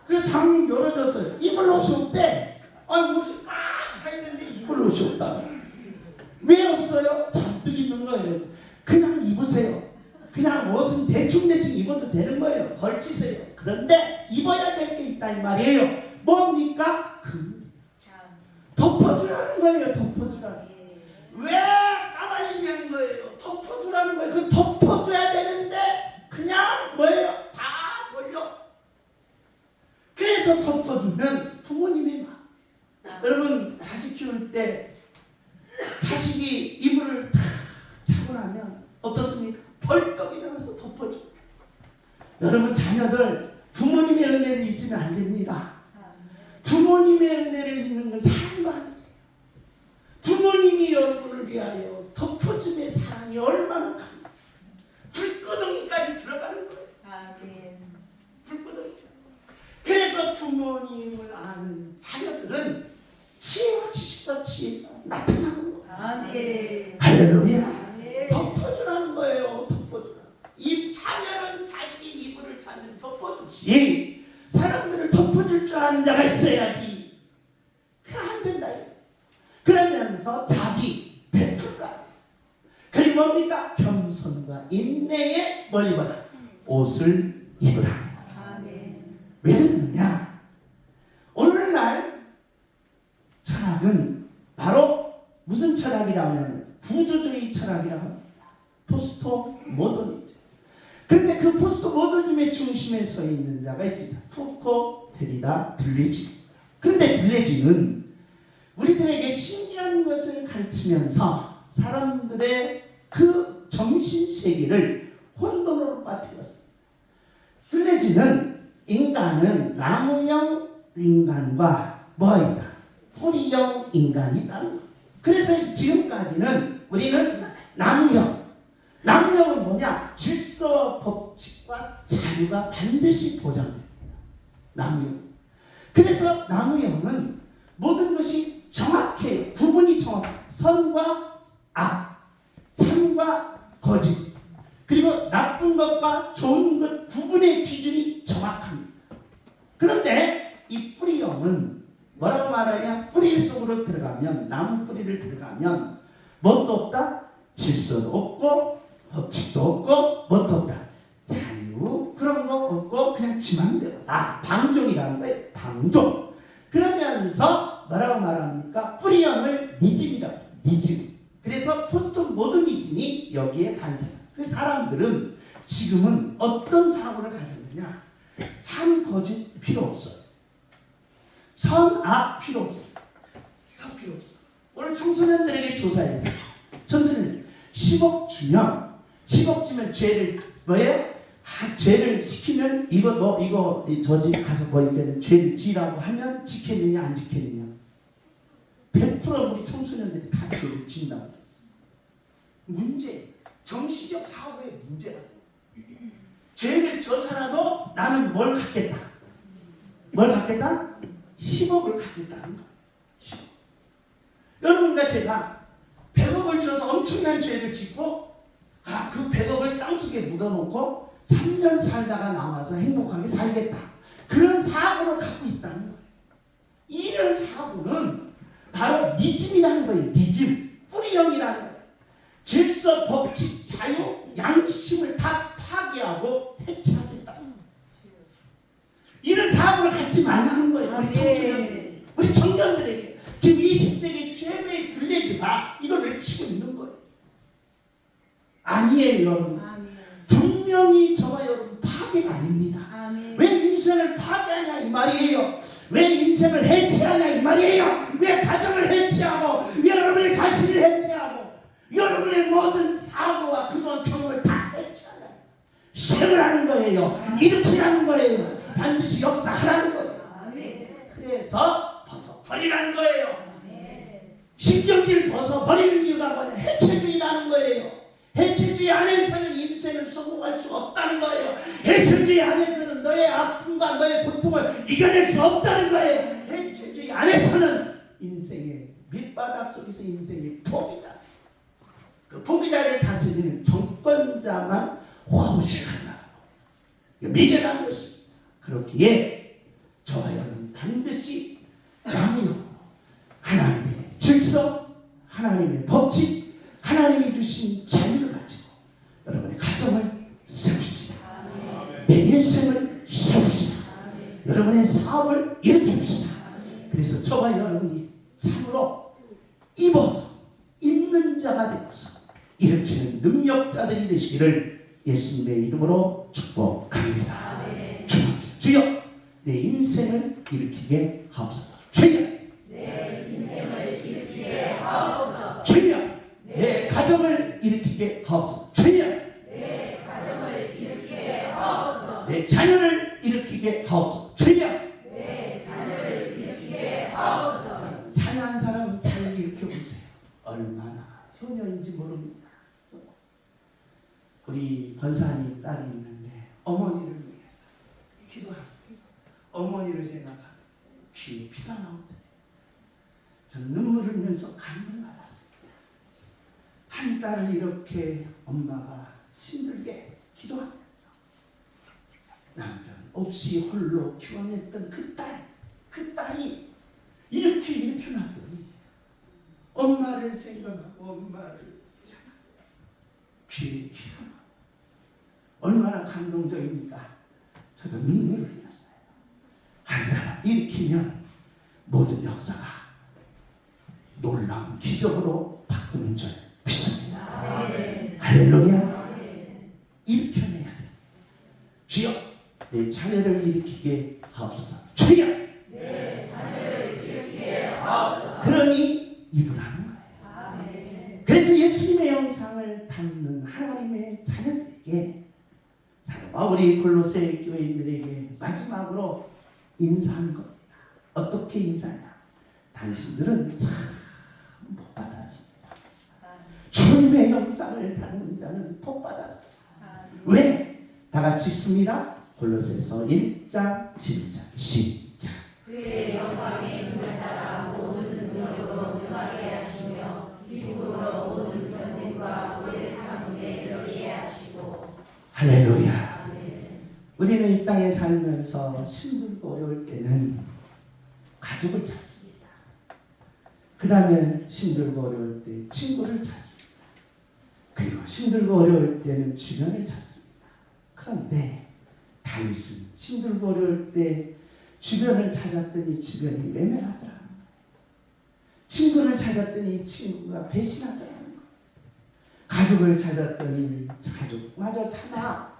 그래서 장롱 열어줬어요. 입을 옷이 없대. 아니, 옷이 꽉 차있는데 입을 옷이 없다. 왜 없어요? 잔뜩 있는 거예요. 그냥 입으세요. 그냥 옷은 대충대충 입어도 되는 거예요. 걸치세요. 그런데 입어야 될 게 있다 이 말이에요. 뭡니까? 덮어주라는 거예요. 덮어주라는 거예요. 왜 까발리냐는 거예요. 덮어주라는 거예요. 그 덮어줘야 되는데 그냥 뭐예요? 다 벌려. 그래서 덮어주면 부모님의 마음. 여러분, 자식 키울 때 자식이 이불을 탁 자고 나면 어떻습니까? 벌떡 일어나서 덮어줘. 여러분, 자녀들 부모님의 은혜를 잊으면 안 됩니다. 부모님의 은혜를 잊는 건 사랑도 아니에요. 부모님이 여러분을 위하여 덮어줌의 사랑이 얼마나 큽니까? 불구덩이까지 들어가는 거예요. 불구덩이. 그래서 부모님을 아는 자녀들은 지혜와 지식과 지혜가 나타나는 거예요. 할렐루야. 덮어주라는 거예요. 덮어주라. 이 자녀는 자식이 이불을 찾는 덮어주시. 사람들을 덮어줄 줄 아는 자가 있어야지. 그거 안 된다. 그러면서 자비, 베풀라. 그리고 뭡니까? 겸손과 인내에 뭘 입어라? 옷을 입으라. 왜 그러느냐? 오늘날 철학은 바로 무슨 철학이라고 하냐면 구조주의 철학이라고 합니다. 포스토 모더니즘. 그런데 그 포스토 모더니즘의 중심에 서 있는 자가 있습니다. 푸코, 데리다, 들레지. 그런데 들레지는 우리들에게 신기한 것을 가르치면서 사람들의 그 정신세계를 혼돈으로 빠뜨렸습니다. 들레지는 인간은 나무형 인간과 뭐가 있다? 뿌리형 인간이 있다는 거예요. 그래서 지금까지는 우리는 나무형은 뭐냐? 질서와 법칙과 자유가 반드시 보장됩니다. 나무형. 그래서 나무형은 모든 것이 정확해요. 구분이 정확해요. 선과 악, 참과 거짓, 그리고 나쁜 것과 좋은 것 구분의 기준이 정확합니다. 그런데 이 뿌리형은 뭐라고 말하냐? 뿌리 속으로 들어가면, 나무 뿌리를 들어가면 뭣도 없다? 질서도 없고 법칙도 없고 뭣도 없다? 자유 그런 거 없고 그냥 지 맘대로다. 방종이라는 거예요. 방종. 그러면서 뭐라고 말합니까? 뿌리형을 니즘이라고 해요. 니즘. 그래서 포스트 모더니즘이 여기에 탄생합니다. 그 사람들은 지금은 어떤 사고를 가졌느냐? 참 거짓 필요 없어요. 선악 필요 없어요. 선 필요 없어요. 오늘 청소년들에게 조사해서 청소년 10억 주면 10억 주면 죄를 뭐예요? 죄를 시키면 이거 너 이거 저 집 가서 뭐 이렇게 죄를 지라고 하면 지켰느냐 안 지켰느냐 100% 우리 청소년들이 다 죄를 지는다고 했어요. 문제 정신적 사고의 문제라고. 죄를 져서라도 나는 뭘 갖겠다. 뭘 갖겠다? 10억을 갖겠다는 거예요. 10억. 여러분과 제가 100억을 져서 엄청난 죄를 짓고 그 100억을 땅속에 묻어놓고 3년 살다가 나와서 행복하게 살겠다. 그런 사고를 갖고 있다는 거예요. 이런 사고는 바로 니즘이라는 거예요. 니즘. 뿌리형이라는 거예요. 질서, 법칙, 자유, 양심을 다 파괴하고 해체하겠다. 이런 사고를 갖지 말라는 거예요. 우리 청소년들에게. 우리 청년들에게. 지금 20세기 최고의 블레즈가 이걸 외치고 있는 거예요. 아니에요, 여러분. 분명히 저와 여러분 파괴가 아닙니다. 왜 인생을 파괴하냐 이 말이에요. 왜 인생을 해체하냐 이 말이에요. 왜 가정을 해체하고 왜 여러분의 자신을 해체하고 여러분의 모든 사고와 그동안 경험을 다 해체하냐. 생을 하는 거예요. 일으키라는 거예요. 반드시 역사하라는 거예요. 그래서 벗어버리라는 거예요. 신경질 벗어버리는 이유가 뭐냐. 해체주의라는 거예요. 해체주의 안에서는 인생을 성공할 수가 없다는 거예요. 해체주의 안에서는 너의 아픔과 너의 고통을 이겨낼 수 없다는 거예요. 해체주의 안에서는 인생의 밑바닥 속에서 인생의 포기자, 그 포기자를 다스리는 정권자만 화우식한다는 거예요. 미래라는 것입니다. 그렇기에 저와 여러분 반드시 양념으로 하나님의 질서, 하나님의 법칙, 하나님이 주신 자유를 가지고 여러분의 가정을 세우십시다. 내 인생을 세우십시다. 여러분의 사업을 일으킵시다. 그래서 저와 여러분이 참으로 입어서 있는 자가 되어서 일으키는 능력자들이 되시기를 예수님의 이름으로 축복합니다. 주여 내 인생을 일으키게 하옵소서. 주여 내 인생을 일으키게 하옵소서. 주여 내 가정을 일으키게 하옵소서. 주여 내 가정을 일으키게 하옵소서. 내 자녀를 일으키게 하옵소서. 주여 내 자녀를 일으키게 하옵소서. 자녀 한 사람 자녀를 일으켜보세요. 얼마나 효녀인지 모릅니다. 우리 권사님 딸이 있는데 어머니를 위해서 기도하면서 어머니를 생각하면 귀에 피가 나오더래요. 전 눈물을 흘리면서 감동받았습니다. 한 딸을 이렇게 엄마가 힘들게 기도하면서 남편 없이 홀로 키워냈던 그 딸이 이렇게 일편하더니 엄마를 생각하고 엄마를 귀에 피가 나고 얼마나 감동적입니까? 저도 눈물을 흘렸어요. 한 사람 일으키면 모든 역사가 놀라운 기적으로 바꾸는 줄 믿습니다. 할렐루야. 일으켜내야 돼. 주여 내 자녀를 일으키게 하옵소서. 주여 내 자녀를 일으키게 하옵소서. 그러니 입으라는 거예요. 그래서 예수님의 영상을 담는 하나님의 자녀들에게 우리 골로새 교회인들에게 마지막으로 인사하는 겁니다. 어떻게 인사하냐. 당신들은 참 복 받았습니다. 주님의 영상을 담는 자는 복 받았다. 왜? 다 같이 읽습니다. 골로새서 1장 11절 시작. 그의 영광의 힘을 따라 모든 능력으로 능하게 하시며 미국으로 모든 견딜과 오래 참음에 이르게 하시고. 할렐루야. 우리는 이 땅에 살면서 힘들고 어려울 때는 가족을 찾습니다. 그 다음에 힘들고 어려울 때 친구를 찾습니다. 그리고 힘들고 어려울 때는 주변을 찾습니다. 그런데 다윗은 힘들고 어려울 때 주변을 찾았더니 주변이 외면하더라는 거예요. 친구를 찾았더니 친구가 배신하더라는 거예요. 가족을 찾았더니 가족마저 참아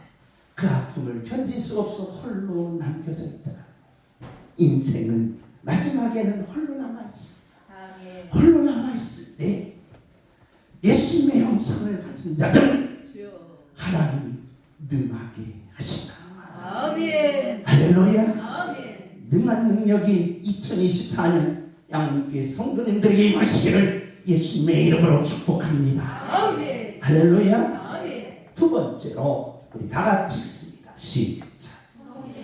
그 아픔을 견딜 수 없어 홀로 남겨져 있더라는 거예요. 인생은 마지막에는 홀로 남아있습니다. 홀로 남아있을 때 예수님의 형상을 가진 자들 하나님이 능하게 하신다. 아멘. 할렐루야. 아멘. 능한 능력이 2024년 양문교회 성도님들에게 임하시기를 예수님의 이름으로 축복합니다. 아멘. 할렐루야. 아멘. 두 번째로 우리 다 같이 읽습니다. 시작.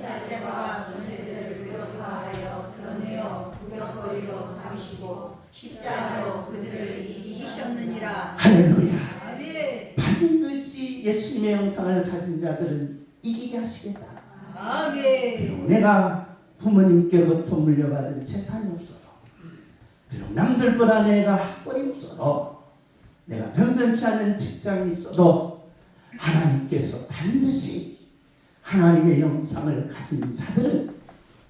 자세가 권세들을 무력화하여 드러내어 구경거리로 삼으시고 십자가로 그들을 이기셨느니라. 할렐루야. 아멘. 반드시 예수님의 형상을 가진 자들은 이기게 하시겠다. 아멘. 내가 부모님께부터 물려받은 재산이 없어도, 비록 남들보다 내가 학벌이 없어도, 내가 변변치 않은 직장이 있어도 하나님께서 반드시 하나님의 형상을 가진 자들은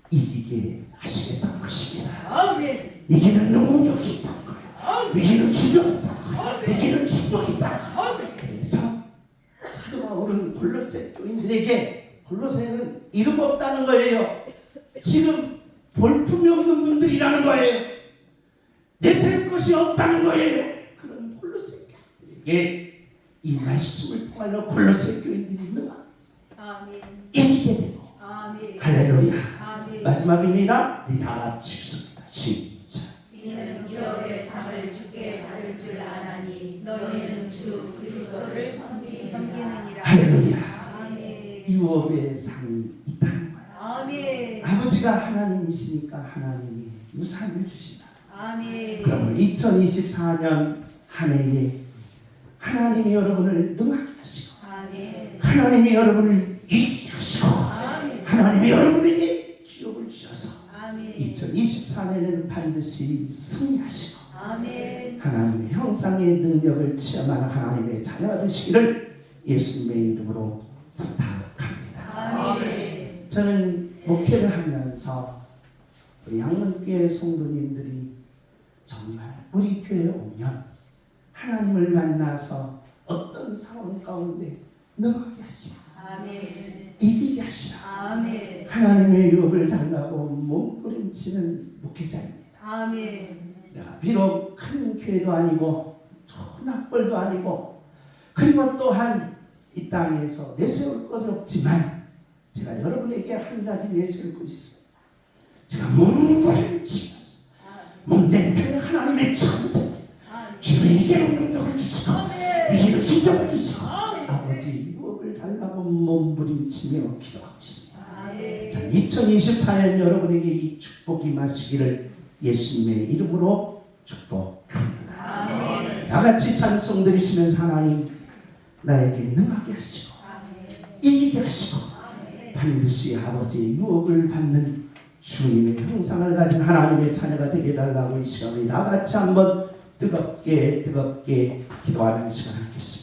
이기게 하시겠다는 것입니다. 아멘. 이기는 능력이 있다는 거예요. 아멘. 이기는 주적이 있다는 거예요. 이기는 축복이 있다는 거예요. 아멘. 그래서 사도 바울은 골로새 교인들에게, 골로새는 이름 없다는 거예요. 지금 볼품이 없는 분들이라는 거예요. 내세울 것이 없다는 거예요. 그런 골로새 교인들에게 이 말씀을 통하여 골로새 교인들이 능하게 아멘. 이기게 되고. 아멘. 할렐루야. 아멘. 마지막입니다. 우리 다 같이 읽습니다. 시작. 이는 기업의 상을 주께 받을 줄 아나니 너희는 주 그리스도를 섬기느니라. 할렐루야. 아멘. 유업의 상이 있다는 거야. 아멘. 아버지가 하나님이시니까 하나님이 유산을 주신다. 아멘. 그러면 2024년 한 해에 하나님이 여러분을 능하게 하시고, 아멘. 하나님이 여러분을 이기게 하시고, 아멘. 하나님이 여러분에게 기업을 주셔서 아멘. 2024년에는 반드시 승리하시고 아멘. 하나님의 형상의 능력을 체험하는 하나님의 자녀가 되시기를 예수님의 이름으로 부탁합니다. 아멘. 저는 목회를 하면서 우리 양문교회 성도님들이 정말 우리 교회에 오면 하나님을 만나서 어떤 상황 가운데 능하게 하시라, 아멘. 이기게 하시라, 아멘. 하나님의 유업을 달라고 몸부림치는 목회자입니다. 아멘. 내가 비록 큰 교회도 아니고 좋은 학벌도 아니고, 그리고 또한 이 땅에서 내세울 것이 없지만 제가 여러분에게 한 가지 내세울 것이 있습니다. 제가 몸부림치면서 몸된 교회 하나님의 천대 주를 이기는 능력을 주시고 이기는 기적을 주시고 아버지 유업을 달라고 몸부림치며 기도하고 있습니다. 아멘. 자, 2024년 여러분에게 이 축복이 임하시기를 예수님의 이름으로 축복합니다. 아멘. 다같이 찬송 드리시면서 하나님 나에게 능하게 하시고 이기게 하시고 반드시 아버지의 유업을 받는 주님의 형상을 가진 하나님의 자녀가 되게 해달라고 이 시간에 다같이 한번 뜨겁게 기도하는 시간을 갖겠습니다.